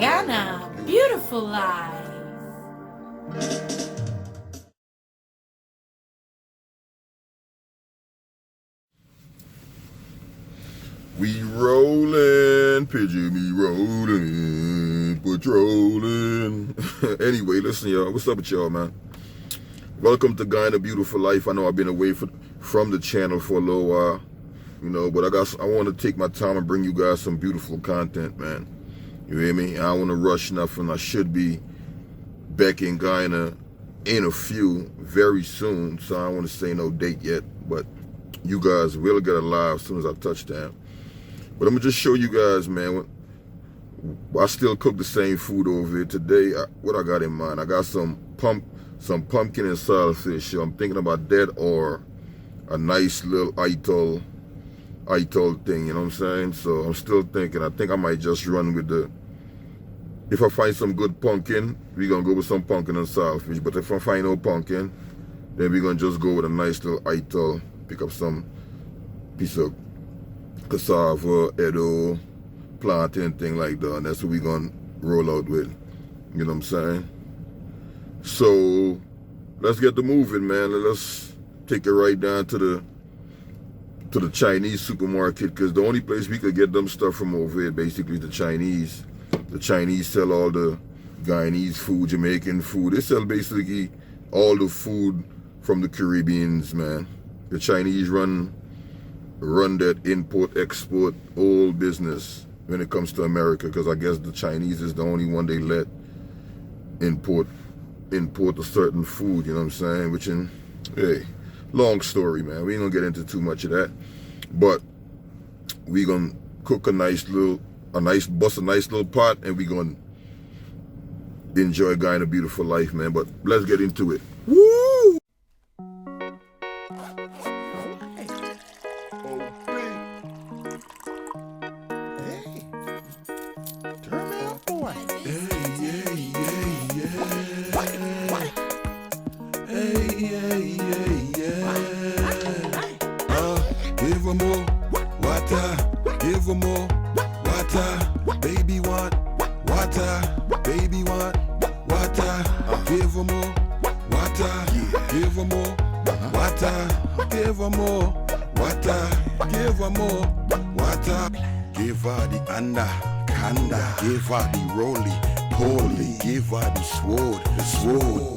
Guyana, beautiful life. We rollin', pigeon me rollin', patrolling. Anyway, listen, y'all. What's up with y'all, man? Welcome to Guyana Beautiful Life. I know I've been away from the channel for a little while, you know, but I want to take my time and bring you guys some beautiful content, man. You hear me? I don't want to rush nothing. I should be back in Guyana in a few very soon, so I don't want to say no date yet, but you guys will get it live as soon as I touch down. But I'm gonna just show you guys, man. I still cook the same food over here today. What I got in mind? I got some pumpkin and saltfish. So I'm thinking about that or a nice little itoll thing. You know what I'm saying? So I'm still thinking. I think I might just run with the. If I find some good pumpkin, we're gonna go with some pumpkin and saltfish. But if I find no pumpkin, then we're gonna just go with a nice little itoll. Pick up some piece of cassava, edo, plantain, thing like that, and that's what we're gonna roll out with. You know what I'm saying? So let's get the moving, man. Let's take it right down to the Chinese supermarket, because the only place we could get them stuff from over here basically the Chinese. The Chinese sell all the Guyanese food, Jamaican food. They sell basically all the food from the Caribbeans, man. The Chinese run that import-export old business when it comes to America, because I guess the Chinese is the only one they let import a certain food, you know what I'm saying? Which, hey, long story, man. We ain't gonna get into too much of that, but we gonna cook a nice little pot, and we gonna enjoy Guyana Beautiful Life, man. But let's get into it. Woo! Give 'em more water, give 'em more water. Baby want water, baby want water. Give 'em more water, give 'em more water, give 'em more water, give 'em more water. Give her the anaconda, give her the roly poly, give her the sword,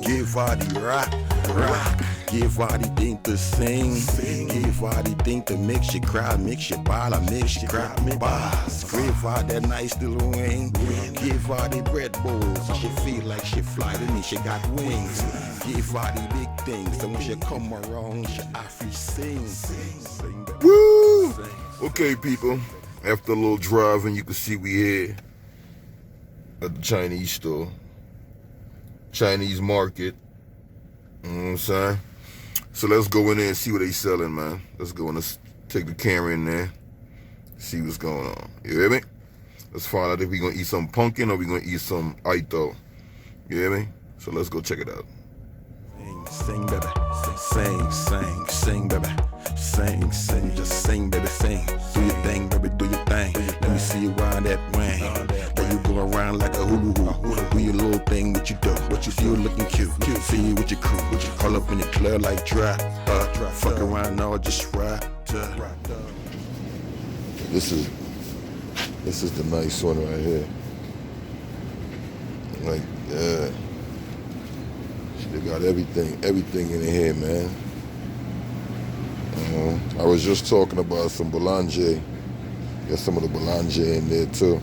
give her the rock. Give her the thing to sing, give her the thing to make she cry, make she ball, make she cry, me bars. Give her that nice little wing, give her the bread bowls, so she feel like she fly to me, she got wings. Give her the big things, so when she come around, she have to sing. Woo! Okay, people, after a little driving, you can see we here at the Chinese store, Chinese market. You know what I'm saying? So let's go in there and see what they selling, man. Let's go and let's take the camera in there, see what's going on. You hear me? Let's find out if we're gonna eat some pumpkin or we're gonna eat some ito. You hear me? So let's go check it out. Sing, baby. Sing, baby. Sing, just sing, baby, sing. Do your thing, baby, do your thing. Let me see you around that wing. Let you go around like a hula hoop. Do your little thing, what you do. What you do looking cute. See you with your crew. Call up in the club like drop. Fuck around, no, just ride. This is the nice one right here. Like, yeah. They got everything in here, man. I was just talking about some boulanger. Got some of the boulanger in there too.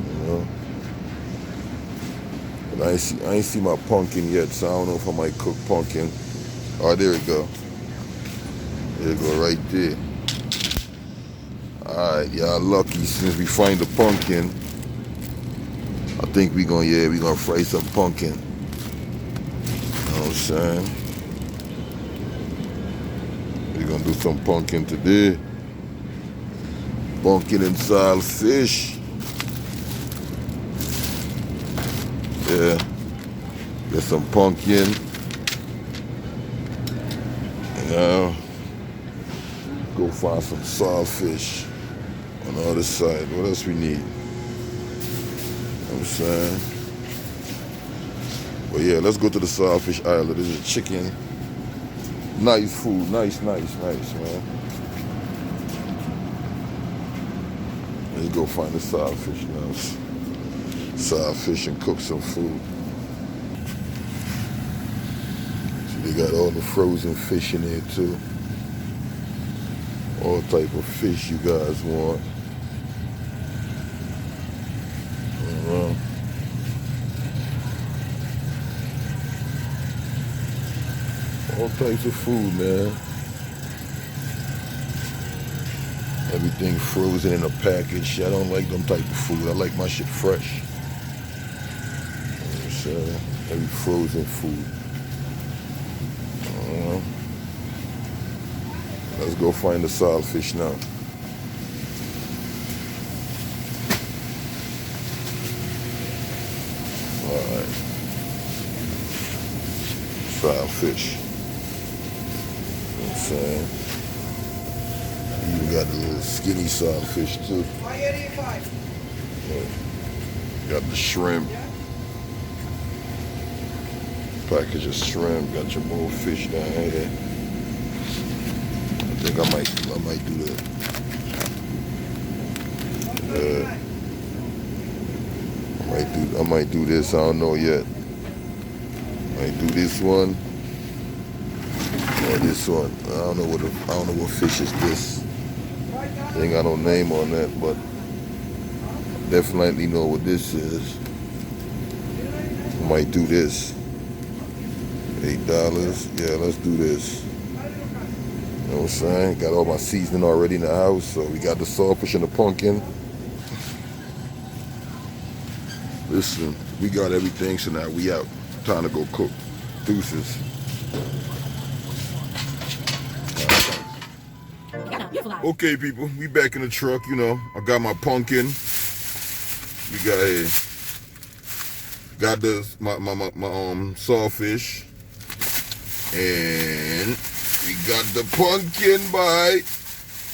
You know. But I ain't see my pumpkin yet, so I don't know if I might cook pumpkin. Oh, there we go. There we go, right there. Alright, y'all lucky since we find the pumpkin. I think we gonna fry some pumpkin. You know what I'm saying? We're gonna do some pumpkin today. Pumpkin and saltfish. Yeah. Get some pumpkin. Now, go find some saltfish on the other side. What else we need? what I'm saying? But yeah, let's go to the Sawfish Island. This is chicken. Nice food. Nice, man. Let's go find the Sawfish now. Sawfish and cook some food. So they got all the frozen fish in there too. All type of fish you guys want. All types of food, man. Everything frozen in a package. I don't like them type of food. I like my shit fresh. Every frozen food. Let's go find the Sawfish now. Alright. Sawfish. Saying. Even got the little skinny Sawfish too. Got the shrimp. Package of shrimp. Got your more fish down here. I think I might do that. I might do this. I don't know yet. Might do this one. Or this one. I don't know what fish is this. Ain't got no name on that, but definitely know what this is. I might do this. $8. Yeah, let's do this. You know what I'm saying? Got all my seasoning already in the house, so we got the Sawfish and the pumpkin. Listen, we got everything, so now we out. Time to go cook. Deuces. Okay, people, we back in the truck. You know, I got my pumpkin. We got my Sawfish, and we got the pumpkin bite.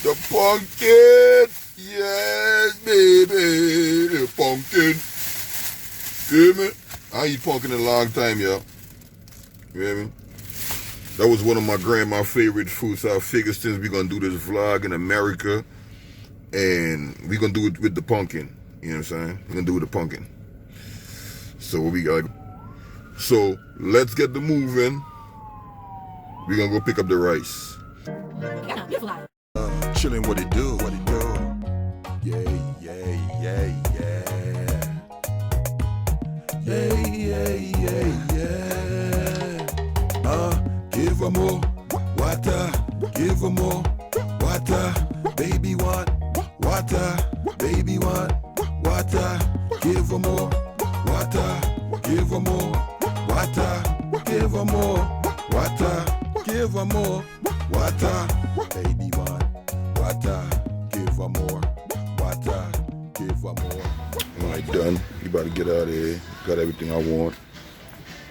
The pumpkin, yes, baby, the pumpkin. You hear me? I ain't eat pumpkin in a long time, y'all. You hear me? That was one of my grandma's favorite foods. So I figured since we're going to do this vlog in America, and we're going to do it with the pumpkin. You know what I'm saying? We're going to do it with the pumpkin. So what we got? So let's get the moving. We're going to go pick up the rice. Chilling, what it do? Yeah. Give her more water, give her more water, baby want water, baby want water, give her more water, give her more water, give her more water, give her more water, baby want water, give her more water, give her more. Alright, done. You about to get out of here. Got everything I want.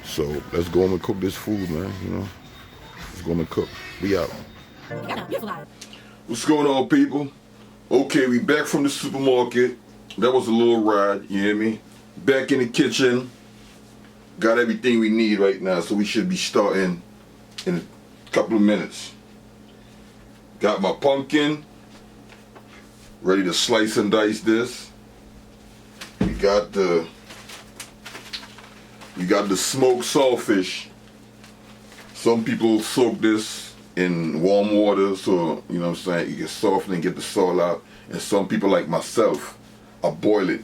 So let's go home and cook this food, man. You know. Let's go home and cook. We out. What's going on, people? Okay, we back from the supermarket. That was a little ride, you hear me? Back in the kitchen. Got everything we need right now, so we should be starting in a couple of minutes. Got my pumpkin. Ready to slice and dice this. We got the smoked Sawfish. Some people soak this in warm water, so you know what I'm saying, you get soften and get the salt out. And some people like myself, I boil it,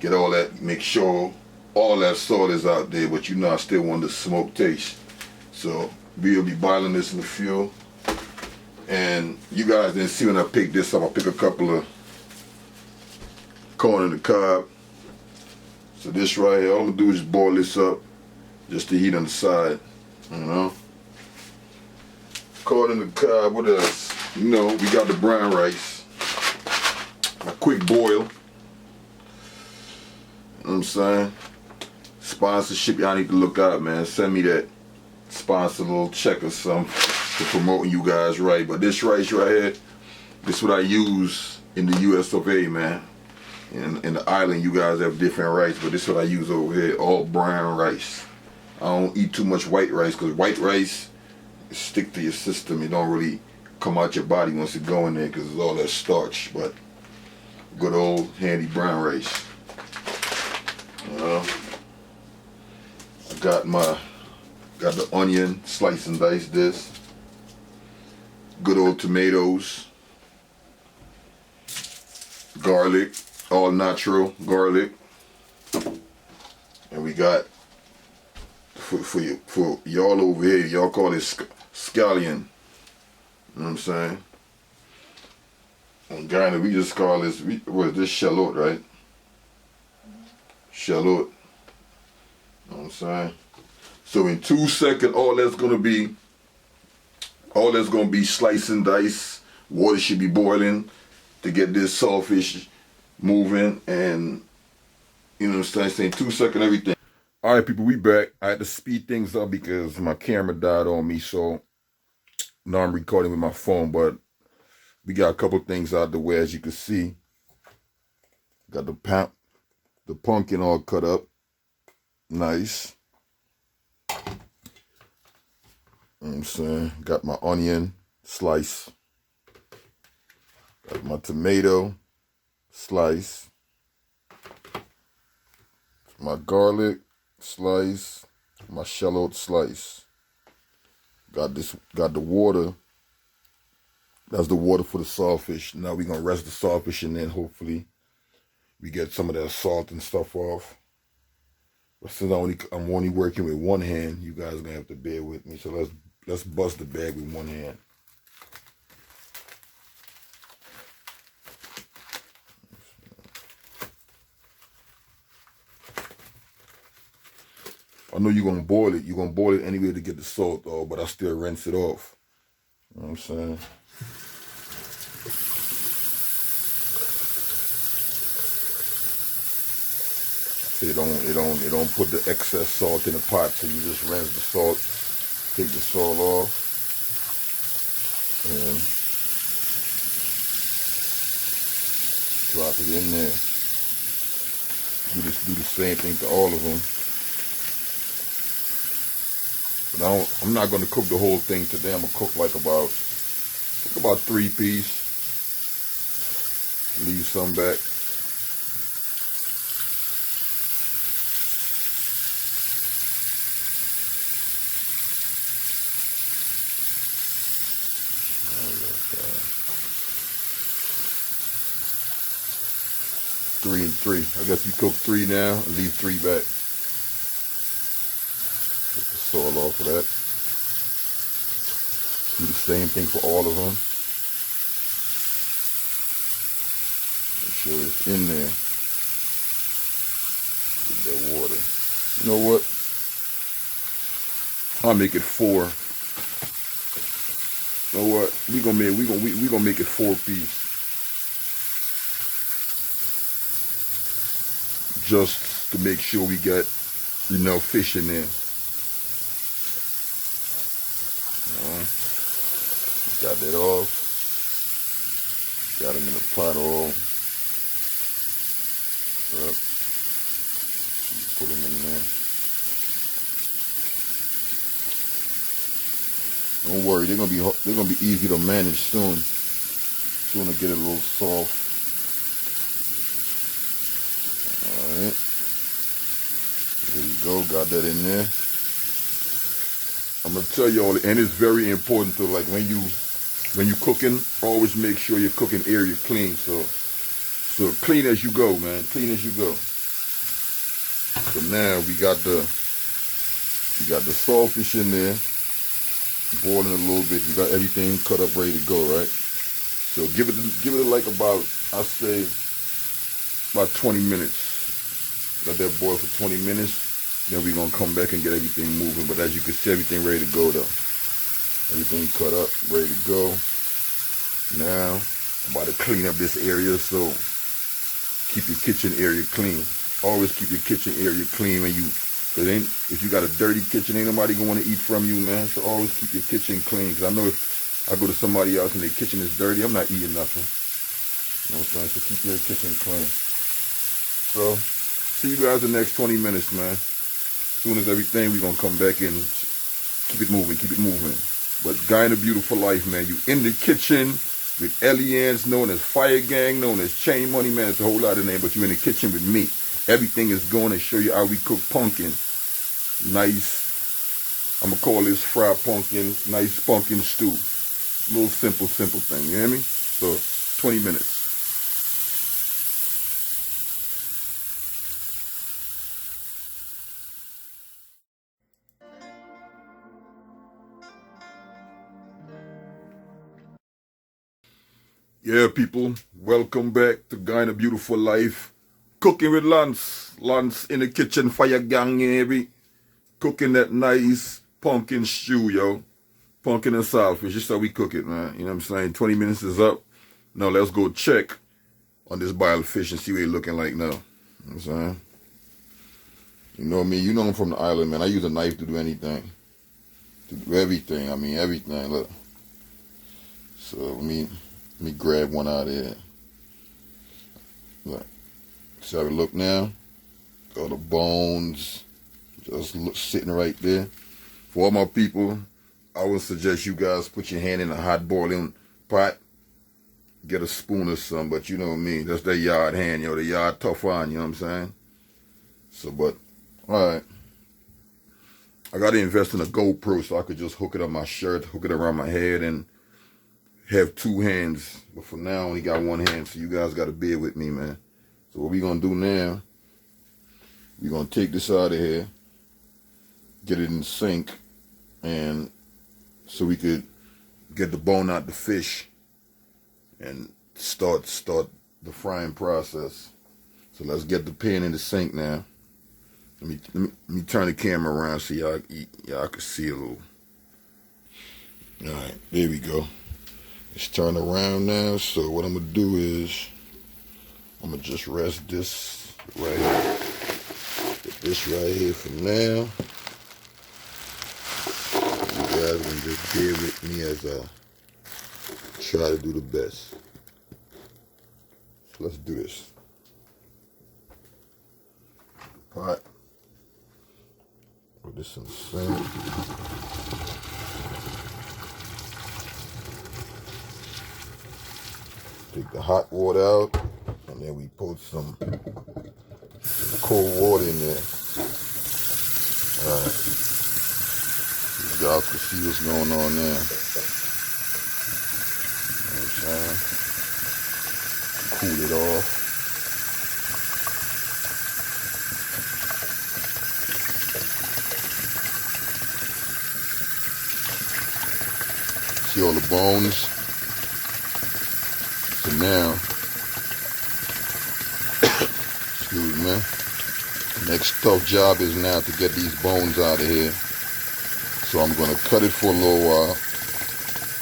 get all that, make sure all that salt is out there, but you know I still want the smoked taste. So we'll be boiling this in the fuel. And you guys didn't see when I picked this up. I picked a couple of corn on the cob. So this right here, all I'm gonna do is just boil this up, just to heat on the side, you know. Corn on the cob, what else? You know, we got the brown rice. A quick boil. You know what I'm saying? Sponsorship, y'all need to look out, man. Send me that sponsor little check or something for promoting you guys right. But this rice right here, this is what I use in the US of A, man. In the island, you guys have different rice, but this is what I use over here, all brown rice. I don't eat too much white rice, because white rice stick to your system. It don't really come out your body once it go in there, because it's all that starch. But good old handy brown rice. I got the onion, slice and dice this. Good old tomatoes. Garlic, all natural garlic. And we got, for y'all over here, y'all call it scallion. You know what I'm saying? In Guyana, we just call this, what is this, shallot, right? Shallot. You know what I'm saying? So in 2 seconds, all that's gonna be slice and dice. Water should be boiling to get this saltfish moving, and you know what I'm saying? 2 seconds, everything. All right, people, we back. I had to speed things up because my camera died on me, so now I'm recording with my phone, but we got a couple things out the way, as you can see. Got the pumpkin all cut up. Nice. You know what I'm saying? Got my onion slice. Got my tomato slice. My garlic slice. My shallot slice. Got the water. That's the water for the saltfish. Now we're gonna rest the saltfish, and then hopefully we get some of that salt and stuff off. But since I'm only working with one hand, you guys are gonna have to bear with me. So let's bust the bag with one hand. I know you're gonna boil it. You're gonna boil it anyway to get the salt off, but I still rinse it off. You know what I'm saying? It don't put the excess salt in the pot, so you just rinse the salt, take the salt off, and drop it in there. Do the same thing to all of them. But I'm not gonna cook the whole thing today. I'm gonna cook like about 3 pieces. Leave some back. Three and three. I guess you cook 3 now and leave 3 back. Get the salt off of that. Do the same thing for all of them. Make sure it's in there. Get that water. You know what? I'll make it 4. You know what? We gonna make it 4 pieces. Just to make sure we get enough fish in there. Got that off. Got them in the pot all. Yep. Put them in there. Don't worry, they're gonna be easy to manage soon. Soon to get it a little soft. Alright. There you go, got that in there. I'm gonna tell y'all, and it's very important to, like, when you cooking, always make sure your cooking area clean. So clean as you go, man. Clean as you go. So now we got the saltfish in there, boiling a little bit. We got everything cut up, ready to go, right? So give it like about, I say, about 20 minutes. Let that boil for 20 minutes. Then we're gonna come back and get everything moving. But as you can see, everything ready to go though. Everything cut up, ready to go. Now, I'm about to clean up this area, so keep your kitchen area clean. Always keep your kitchen area clean cause if you got a dirty kitchen, ain't nobody gonna wanna eat from you, man. So always keep your kitchen clean. Cause I know if I go to somebody else and their kitchen is dirty, I'm not eating nothing. You know what I'm saying? So keep your kitchen clean. So, see you guys in the next 20 minutes, man. As soon as everything, we're going to come back in. Keep it moving, keep it moving. But Guyana Beautiful Life, man. You in the kitchen with Elians, known as Fire Gang, known as Chain Money, man. It's a whole lot of names, but you in the kitchen with me. Everything is going to show you how we cook pumpkin. Nice, I'm going to call this fried pumpkin, nice pumpkin stew. Little simple thing, you hear me? So, 20 minutes. Yeah, people, welcome back to Guyana Beautiful Life. Cooking with Lance. Lance in the kitchen, Fire Gang, baby. Cooking that nice pumpkin stew, yo. Pumpkin and saltfish. Just how we cook it, man. You know what I'm saying? 20 minutes is up. Now let's go check on this boiled fish and see what it's looking like now. You know what I'm saying? You know me, you know I'm from the island, man. I use a knife to do anything. To do everything. I mean, everything. Look. So, let me grab one out of here. Look. See how it look now? All the bones just sitting right there. For all my people, I would suggest you guys put your hand in a hot boiling pot. Get a spoon or something, but you know me. That's that yard hand, yo. The yard tough on, you know what I'm saying? So, but, alright. I got to invest in a GoPro so I could just hook it on my shirt, hook it around my head, and have two hands. But for now, I only got one hand, so you guys got to bear with me, man. So what we going to do now, we're going to take this out of here, get it in the sink, and so we could get the bone out the fish and start the frying process. So let's get the pan in the sink now. Let me turn the camera around so y'all can see a little. All right, there we go. It's turned around now. So what I'm gonna do is I'm gonna just rest this right here. Put this right here for now. You guys can just bear with me as I try to do the best. So let's do this. Pot. Put this in the sink. Take the hot water out, and then we put some cold water in there. Alright. You guys can see what's going on there. You know what I'm saying? Cool it off. See all the bones? So now, excuse me, next tough job is now to get these bones out of here. So I'm going to cut it for a little while,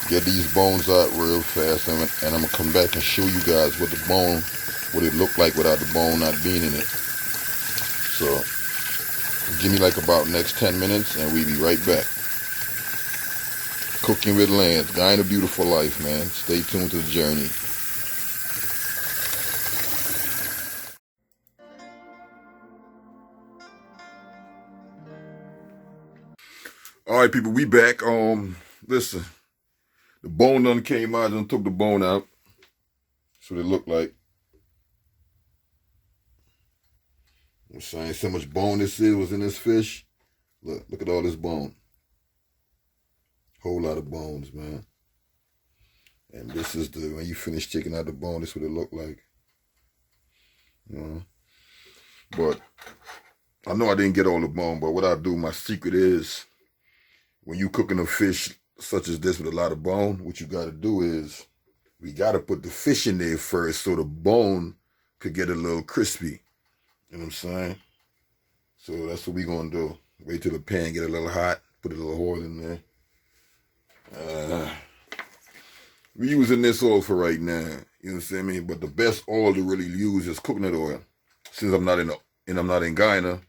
get these bones out real fast, and I'm going to come back and show you guys what it looked like without the bone not being in it. So, give me like about next 10 minutes and we'll be right back. Cooking with Lance, Guyana Beautiful Life, man. Stay tuned to the journey. All right, people, we back. Listen, the bone done came out. I done took the bone out. That's what it looked like. I'm saying, so much bone this was in this fish. Look at all this bone. Whole lot of bones, man. And this is when you finish taking out the bone, this is what it looked like. You know? But I know I didn't get all the bone, but what I do, my secret is, when you cooking a fish such as this with a lot of bone, what you got to do is, we got to put the fish in there first so the bone could get a little crispy. You know what I'm saying? So that's what we going to do. Wait till the pan get a little hot, put a little oil in there. We're using this oil for right now. You know what I'm saying? But the best oil to really use is coconut oil. Since I'm not in Guyana,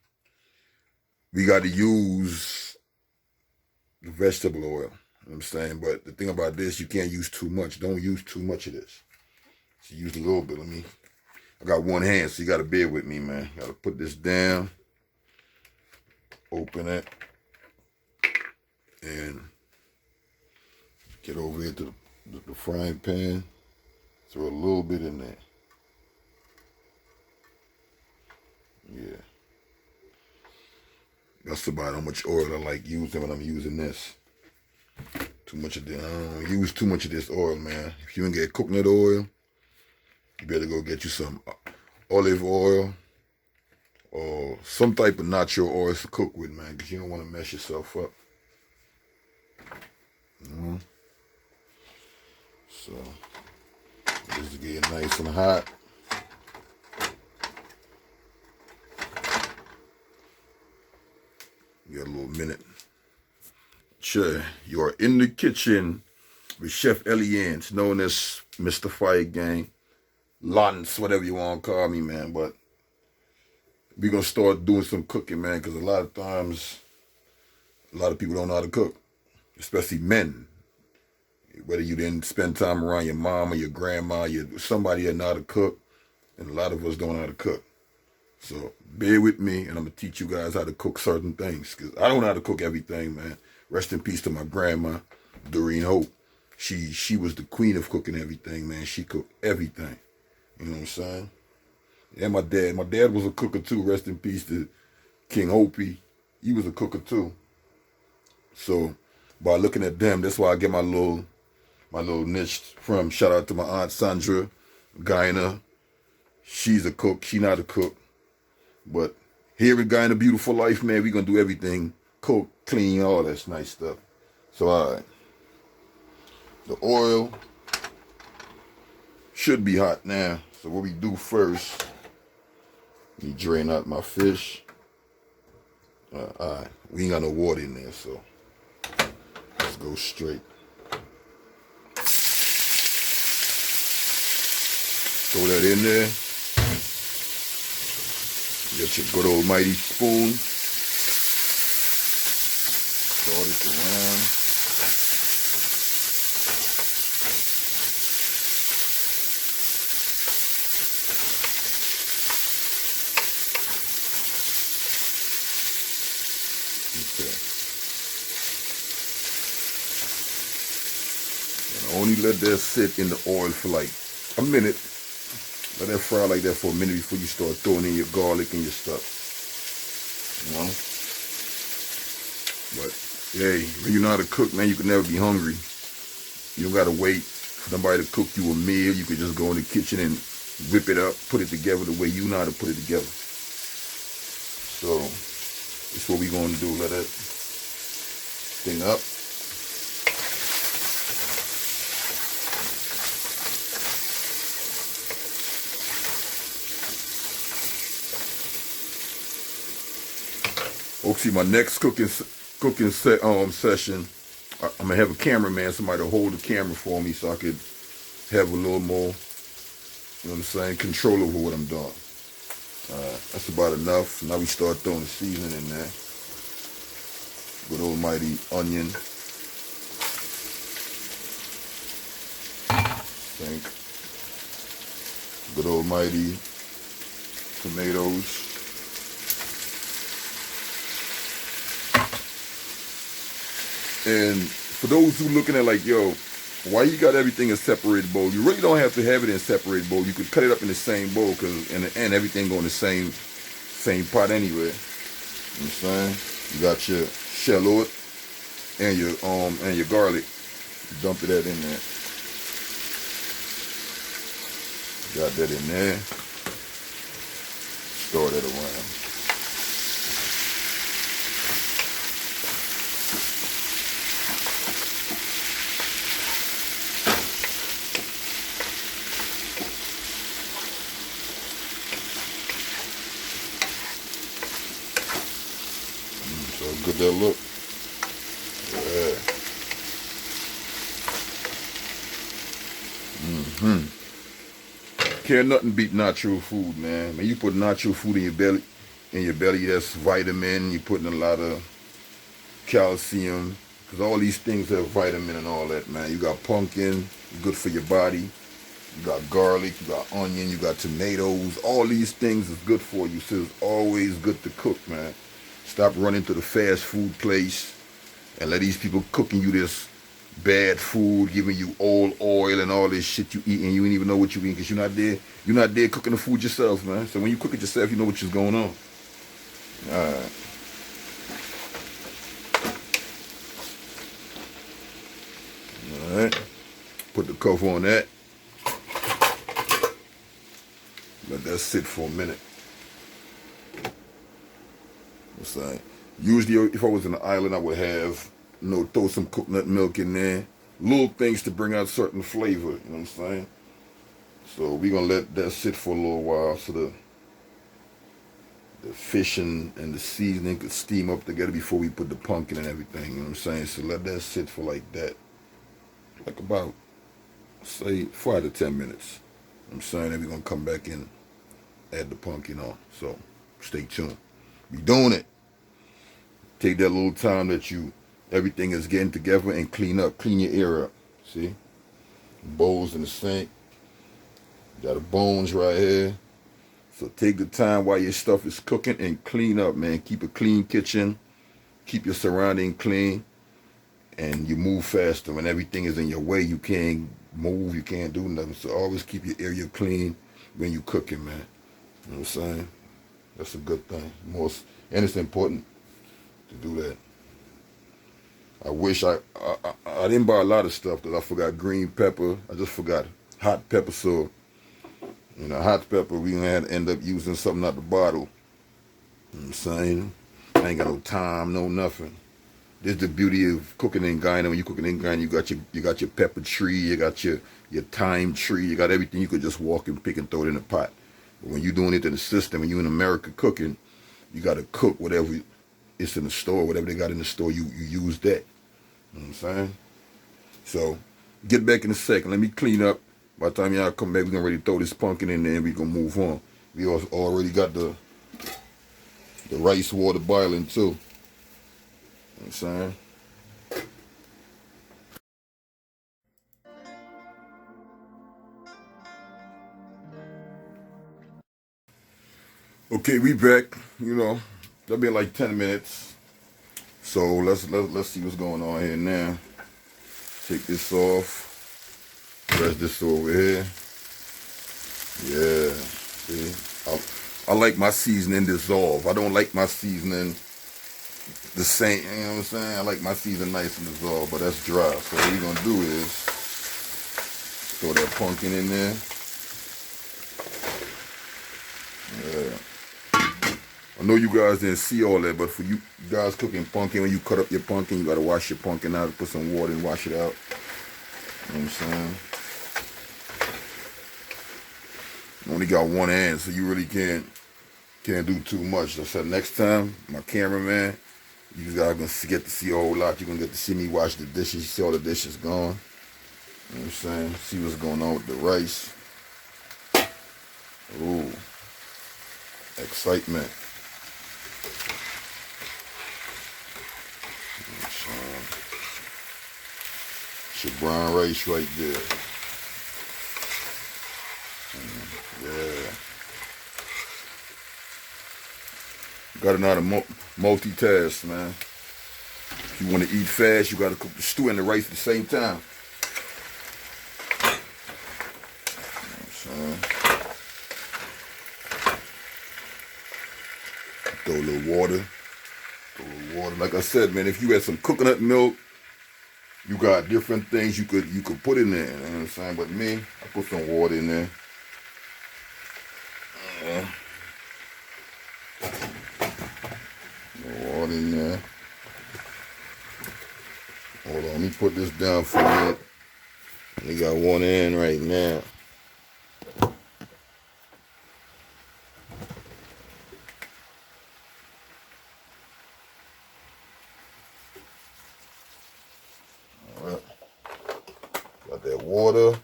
we got to use the vegetable oil. You know what I'm saying? But the thing about this, you can't use too much. Don't use too much of this. So use a little bit of me. I got one hand, so you gotta bear with me, man. Gotta put this down, open it, and get over here to the frying pan. Throw a little bit in there. Yeah. That's about how much oil I like using when I'm using this. Too much of this. I don't use too much of this oil, man. If you don't get coconut oil, you better go get you some olive oil or some type of natural oil to cook with, man, because you don't want to mess yourself up. So, this is getting nice and hot. We got a little minute. Sure, you are in the kitchen with Chef Eliance, known as Mr. Fire Gang, Lance, whatever you want to call me, man. But we're going to start doing some cooking, man, because a lot of times, a lot of people don't know how to cook, especially men. Whether you didn't spend time around your mom or your grandma, somebody that know how to cook, and a lot of us don't know how to cook. So bear with me, and I'm going to teach you guys how to cook certain things, because I don't know how to cook everything, man. Rest in peace to my grandma, Doreen Hope. She was the queen of cooking everything, man. She cooked everything. You know what I'm saying? And my dad. My dad was a cooker too. Rest in peace to King Opie. He was a cooker too. So by looking at them, that's why I get my little niche from. Shout out to my aunt Sandra, Guyana. She's a cook. She not a cook. But here in Guyana Beautiful Life, man, we gonna do everything. Cook, clean, all that nice stuff. So, all right. The oil should be hot now. So what we do first, we drain out my fish. All right. We ain't got no water in there, so let's go straight. Throw that in there. Get your good old mighty spoon. Sort it around. Okay. And only let that sit in the oil for like a minute. Let that fry like that for a minute before you start throwing in your garlic and your stuff. You know? But, hey, when you know how to cook, man, you can never be hungry. You don't got to wait for somebody to cook you a meal. You can just go in the kitchen and whip it up, put it together the way you know how to put it together. So, that's what we're going to do. Let that thing up. See, my next cooking session, I'm gonna have a cameraman, somebody to hold the camera for me, so I could have a little more, you know what I'm saying, control over what I'm doing. That's about enough. Now we start throwing the seasoning in there. Good almighty onion. Think. Good almighty tomatoes. And for those who looking at like, yo, why you got everything in separate bowl? You really don't have to have it in separate bowl. You could cut it up in the same bowl, because in the end, everything go in the same pot anyway. You know what I'm saying? You got your shallot and your garlic. Dump that in there. Got that in there. Stir that around. Good that look. Yeah. Can't nothing beat natural food, man. When you put natural food in your belly, that's vitamin. You're putting a lot of calcium, because all these things have vitamin and all that, man. You got pumpkin, good for your body. You got garlic, you got onion, you got tomatoes. All these things is good for you. So it's always good to cook, man. Stop running to the fast food place and let these people cooking you this bad food, giving you oil and all this shit you eat, and you ain't even know what you eat because you're not there cooking the food yourself, man. So when you cook it yourself, you know what's going on. Alright. Alright. Put the cover on that. Let that sit for a minute. What's that? Usually, if I was in the island, I would have, throw some coconut milk in there. Little things to bring out certain flavor, you know what I'm saying? So we're going to let that sit for a little while so the fish and the seasoning could steam up together before we put the pumpkin and everything, you know what I'm saying? So let that sit for like that. Like about, say, 5 to 10 minutes. You know what I'm saying? Then we're going to come back and add the pumpkin on. So stay tuned. Be doing it. Take that little time that everything is getting together and clean up. Clean your ear up. See? Bowls in the sink. Got the bones right here. So take the time while your stuff is cooking and clean up, man. Keep a clean kitchen. Keep your surrounding clean. And you move faster. When everything is in your way, you can't move, you can't do nothing. So always keep your area clean when you cooking, man. You know what I'm saying? That's a good thing. And it's important to do that. I wish I didn't buy a lot of stuff because I forgot green pepper. I just forgot hot pepper. So, hot pepper, we gonna have to end up using something out the bottle. You know what I'm saying? I ain't got no time, no nothing. This is the beauty of cooking in Guyana. When you're cooking in Guyana, you got your pepper tree, you got your thyme tree, you got everything. You could just walk and pick and throw it in the pot. But when you're doing it in the system, when you're in America cooking, you got to cook whatever it's in the store, whatever they got in the store, you use that. You know what I'm saying? So, get back in a second. Let me clean up. By the time y'all come back, we're going to ready to throw this pumpkin in there and we're going to move on. We already got the rice water boiling too. You know what I'm saying? Okay, we back. That'll be like 10 minutes. So let's see what's going on here now. Take this off. Press this over here. Yeah. See? I like my seasoning dissolve. I don't like my seasoning the same, you know what I'm saying? I like my seasoning nice and dissolved, but that's dry. So what we're going to do is throw that pumpkin in there. Yeah. I know you guys didn't see all that, but for you guys cooking pumpkin, when you cut up your pumpkin, you got to wash your pumpkin out, put some water and wash it out. You know what I'm saying? You only got one hand, so you really can't do too much. I said next time, my cameraman, you guys get to see a whole lot. You're going to get to see me wash the dishes. You see all the dishes gone. You know what I'm saying? See what's going on with the rice. Ooh. Excitement. It's your brown rice right there. Yeah. Gotta know how to multitask, man. If you want to eat fast, you gotta cook the stew and the rice at the same time. You know what I'm saying? Throw a little water. Like I said, man, if you had some coconut milk, you got different things you could put in there. You know what I'm saying? But me, I put some water in there. Water in there. Hold on, let me put this down for a minute. We got one in right now. Alright. Got that water.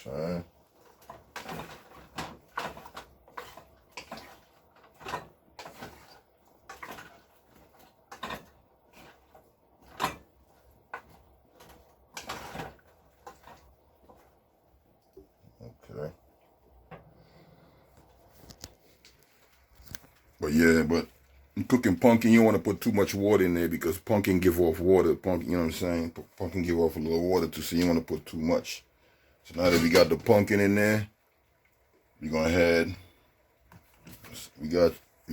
Okay. But yeah, but cooking pumpkin, you don't want to put too much water in there because pumpkin give off water. Pumpkin, you know what I'm saying? Pumpkin give off a little water too, so you don't want to put too much. So now that we got the pumpkin in there, we're gonna add. We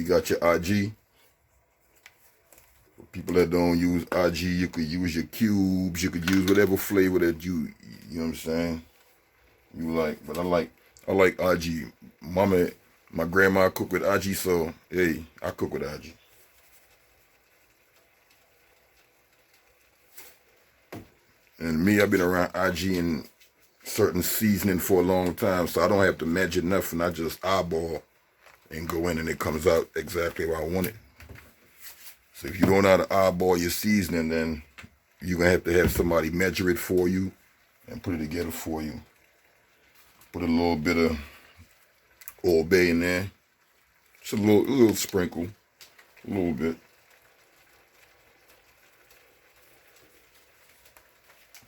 got your IG. For people that don't use IG, you could use your cubes. You could use whatever flavor that you know what I'm saying, you like. But I like IG. My grandma cooked with IG, so hey, I cook with IG. And me, I've been around IG and certain seasoning for a long time, so I don't have to measure nothing. I just eyeball and go in and it comes out exactly how I want it. So if you don't know how to eyeball your seasoning, then you're going to have somebody measure it for you and put it together for you. Put a little bit of Old Bay in there. Just a little sprinkle. A little bit.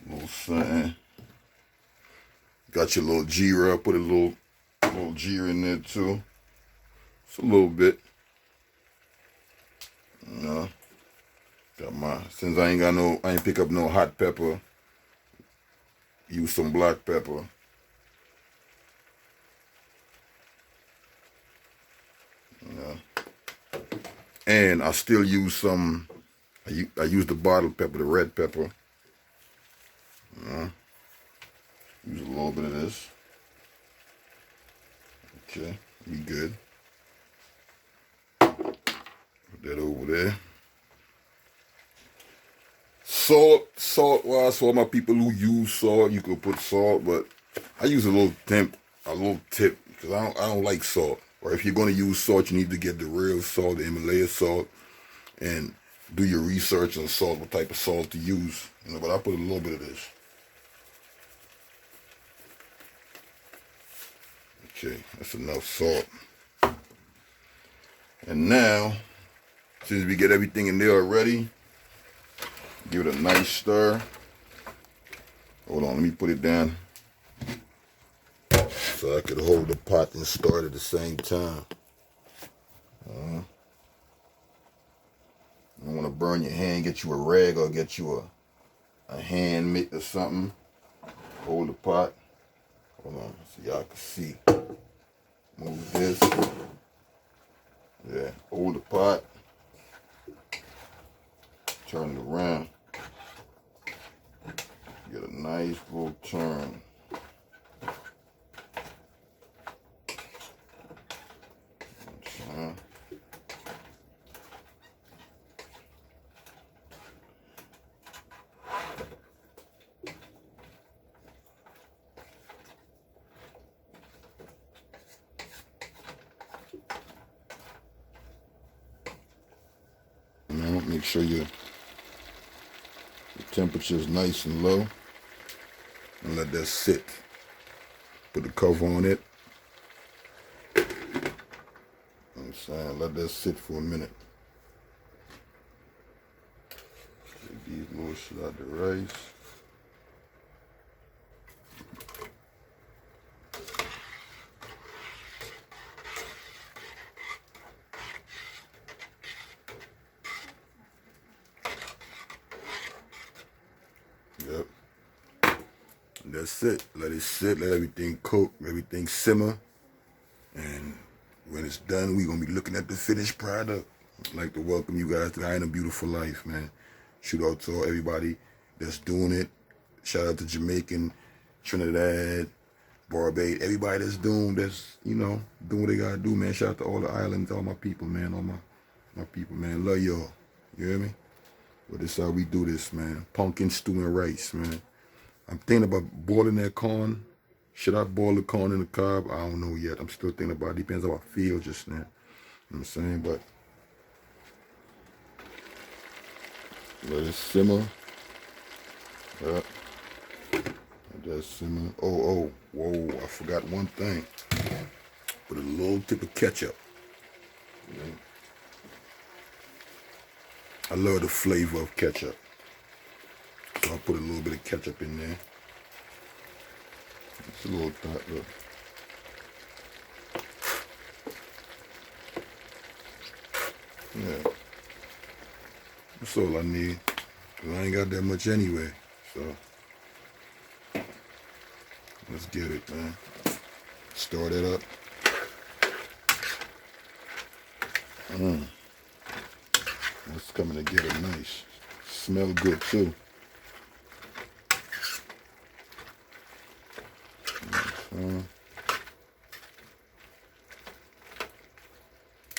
A little something. Got your little jeera. Put a little jeera in there too. Just a little bit. You know. Since I ain't pick up no hot pepper, use some black pepper. You know. And I still use I use the bottle pepper, the red pepper. You know. Use a little bit of this. Okay, we good. Put that over there. Salt wise, for all my people who use salt, you could put salt, but I use a little tip, because I don't like salt. Or if you're gonna use salt, you need to get the real salt, the Himalaya salt, and do your research on salt, what type of salt to use. You know, but I put a little bit of this. Okay, that's enough salt. And now, since we get everything in there already, give it a nice stir. Hold on, let me put it down so I could hold the pot and start at the same time. You don't want to burn your hand. Get you a rag or get you a hand mitt or something. Hold the pot. Hold on, so y'all can see. Move this. Yeah, hold the pot. Turn it around. Get a nice little turn. Okay. Now make sure your temperature is nice and low, and let that sit. Put the cover on it. I'm saying, let that sit for a minute. Take these little shit out the rice. Yep. And that's it. Let it sit, let everything cook, everything simmer. And when it's done, we're going to be looking at the finished product. I'd like to welcome you guys to I Ain't a Beautiful Life, man. Shout out to everybody that's doing it. Shout out to Jamaican, Trinidad, Barbados, everybody that's doing what they got to do, man. Shout out to all the islands, all my people, man, all my people, man. Love y'all. You hear me? But this is how we do this, man. Pumpkin stew and rice, man. I'm thinking about boiling that corn. Should I boil the corn in the cob? I don't know yet. I'm still thinking about it. Depends on how I feel just now. You know what I'm saying? But let it simmer. Yep. Let that simmer. Whoa, I forgot one thing. Put a little tip of ketchup. Yeah. I love the flavor of ketchup. So I'll put a little bit of ketchup in there. It's a little thought, look. Yeah. That's all I need. 'Cause I ain't got that much anyway. So let's get it, man. Start it up. It's coming together nice. Smell good too.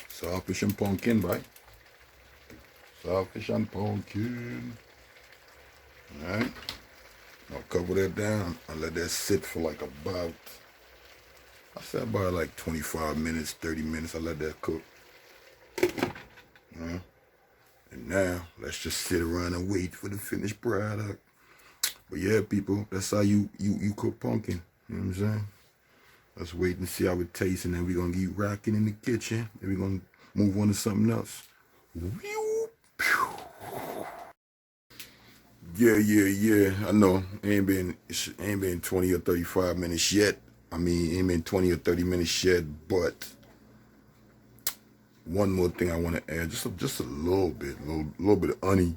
Saltfish and pumpkin, right? Saltfish and pumpkin. Alright. I'll cover that down. I'll let that sit for like about, I said about like 25 minutes, 30 minutes. I'll let that cook. And now, let's just sit around and wait for the finished product. But yeah, people, that's how you cook pumpkin. You know what I'm saying? Let's wait and see how it tastes, and then we're going to keep rocking in the kitchen. Then we're going to move on to something else. Yeah. I know. It ain't been 20 or 35 minutes yet. I mean, it ain't been 20 or 30 minutes yet, but one more thing I want to add, just a little bit of honey.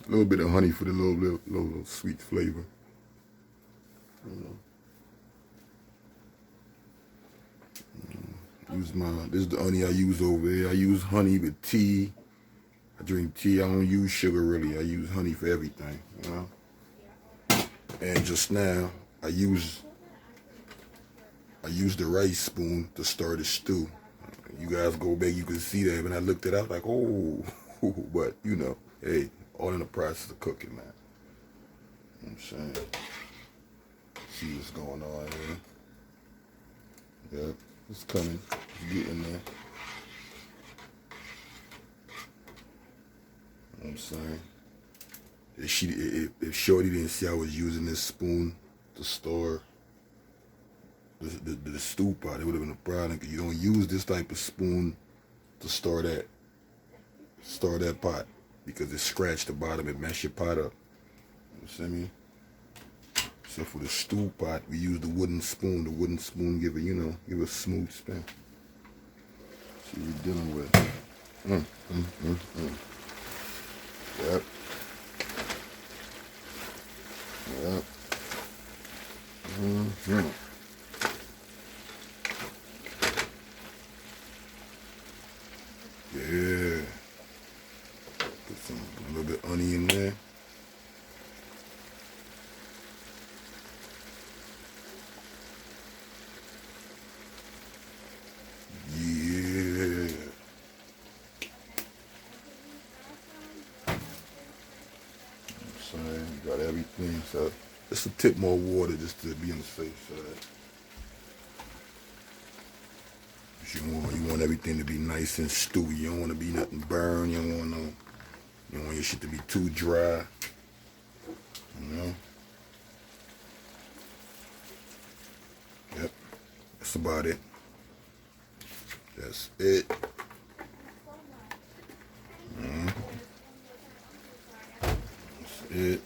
A little bit of honey for the little sweet flavor. This is the honey I use over there. I use honey with tea. I drink tea. I don't use sugar really. I use honey for everything, you know. And just now, I use the rice spoon to stir the stew. You guys go back, you can see that. When I looked it up, like, oh, but you know, hey, all in the process of cooking, man. You know what I'm saying? See what's going on here. Yep, it's coming. It's getting there. You know what I'm saying? If Shorty didn't see I was using this spoon to store the stew pot, it would have been a problem, because you don't use this type of spoon to store that pot, because it scratched the bottom and mess your pot up. You see me? So for the stew pot, we use the wooden spoon. The wooden spoon give a smooth spin. See what we're dealing with. Yep. Yeah. Put a little bit of honey in there. Yeah. Saying, got everything. So just a tip more water just to be on the safe side. You want everything to be nice and stewy. You don't want to be nothing burned. You don't want your shit to be too dry. You know? Yep. That's about it. That's it. That's it.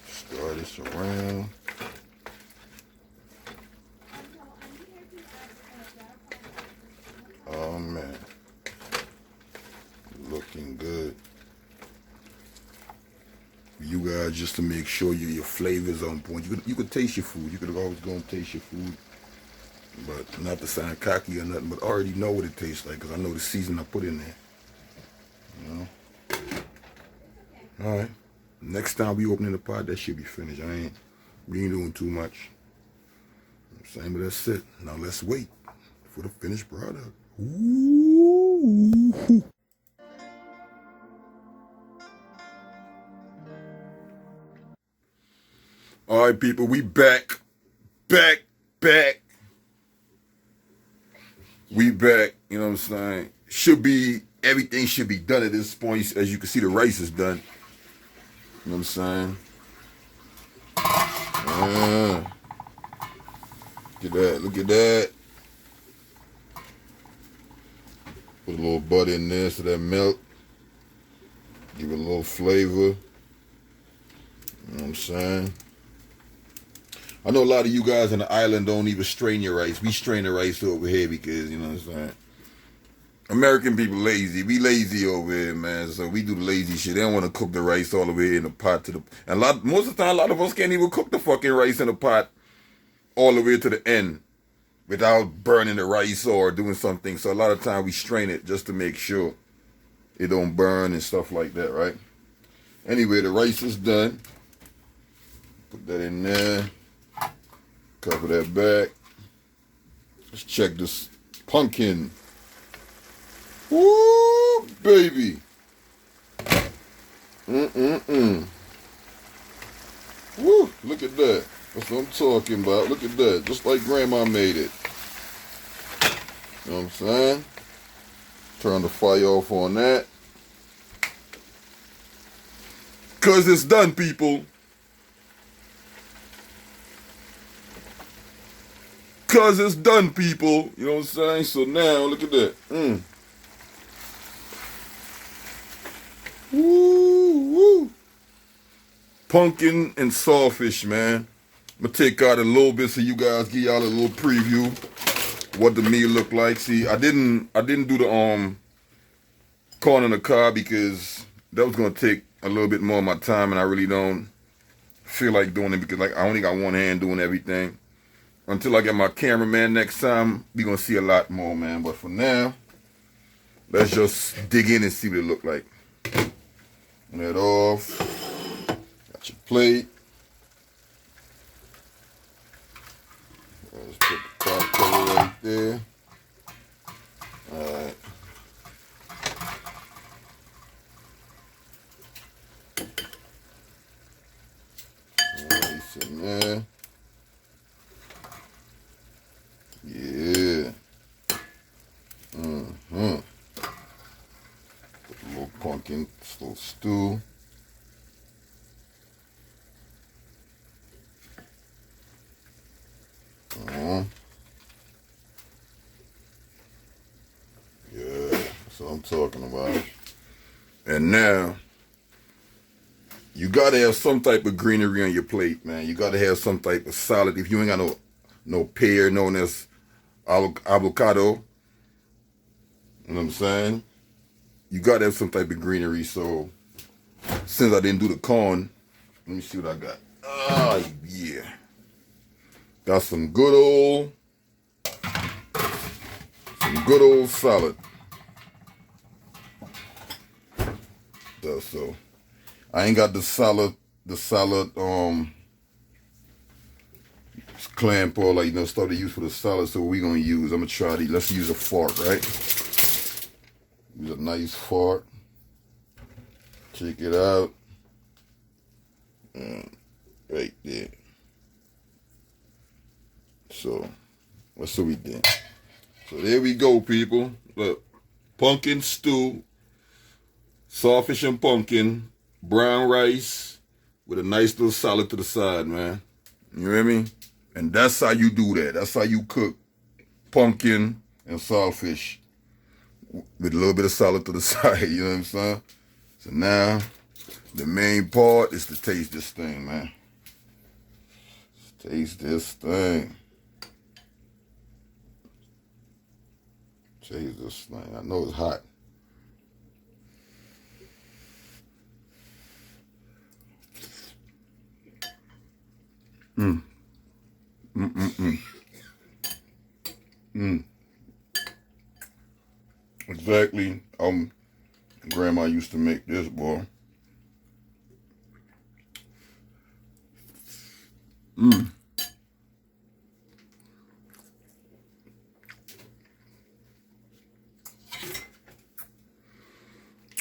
Stir this around. Oh man, looking good. You guys, just to make sure your flavors on point. You could taste your food. You could always go and taste your food, but not to sound cocky or nothing. But I already know what it tastes like, because I know the season I put in there. You know. All right. Next time we opening the pot, that should be finished. We ain't doing too much. Same, but that's it. Now let's wait for the finished product. Ooh. All right, people, we back. We back, you know what I'm saying? Everything should be done at this point. As you can see, the rice is done. You know what I'm saying? Look at that. Put a little butter in there so that melt. Give it a little flavor. You know what I'm saying? I know a lot of you guys on the island don't even strain your rice. We strain the rice over here because, you know what I'm saying? American people lazy. We lazy over here, man. So we do the lazy shit. They don't want to cook the rice all the way in the pot and most of the time, a lot of us can't even cook the fucking rice in the pot all the way to the end without burning the rice or doing something. So a lot of time we strain it just to make sure it don't burn and stuff like that, right? Anyway, the rice is done. Put that in there. Cover that back. Let's check this pumpkin. Woo, baby. Woo, look at that. That's what I'm talking about. Look at that. Just like Grandma made it. You know what I'm saying? Turn the fire off on that. Because it's done, people. Because it's done, people. You know what I'm saying? So now, look at that. Woo. Pumpkin and sawfish, man. I'm gonna take out a little bit so you guys give y'all a little preview what the meal look like. See, I didn't do the corn on the cob because that was gonna take a little bit more of my time, and I really don't feel like doing it because like I only got one hand doing everything. Until I get my cameraman next time, we gonna see a lot more, man. But for now, let's just dig in and see what it look like. Turn that off. Got your plate. Let's put the top cover right there. Alright. Nice in there. Yeah. Put a little pumpkin, little stew. Yeah, that's what I'm talking about. And now, you gotta have some type of greenery on your plate, man. You gotta have some type of salad. If you ain't got no pear known as avocado, you know what I'm saying? You gotta have some type of greenery. So, since I didn't do the corn, let me see what I got. Ah, yeah. Got some good old salad. So I ain't got the salad clamp or like stuff to use for the salad. So what we gonna use? I'm gonna try these. Let's use a fork, right? Use a nice fork. Check it out. Right there. So that's what we did. So there we go, people. Look, pumpkin stew, sawfish and pumpkin, brown rice with a nice little salad to the side, man. You hear me? And that's how you do that. That's how you cook pumpkin and sawfish with a little bit of salad to the side. You know what I'm saying? So now the main part is to taste this thing, man. Taste this thing. Taste this thing. I know it's hot. Exactly. Grandma used to make this, boy.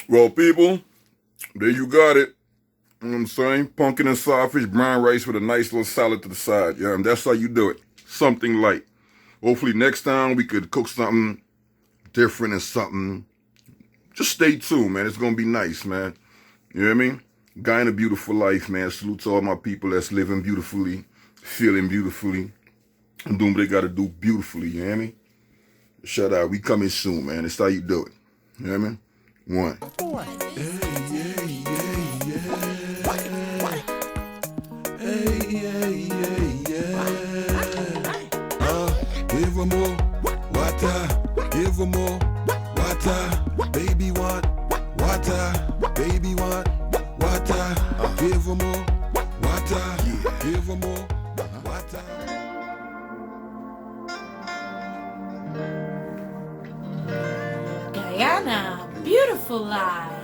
Well, people, there you got it. You know what I'm saying? Pumpkin and sawfish, brown rice with a nice little salad to the side. Yeah, and that's how you do it. Something light. Hopefully next time we could cook something different and something. Just stay tuned, man. It's going to be nice, man. You know what I mean? Guyana beautiful life, man. Salute to all my people that's living beautifully, feeling beautifully, and doing what they got to do beautifully. You know what I mean? Shout out. We coming soon, man. That's how you do it. You know what I mean? One. Give 'em more water, give 'em more water. water. Baby want water. Baby want water. Give her more water. Give her more water. Guyana, beautiful life.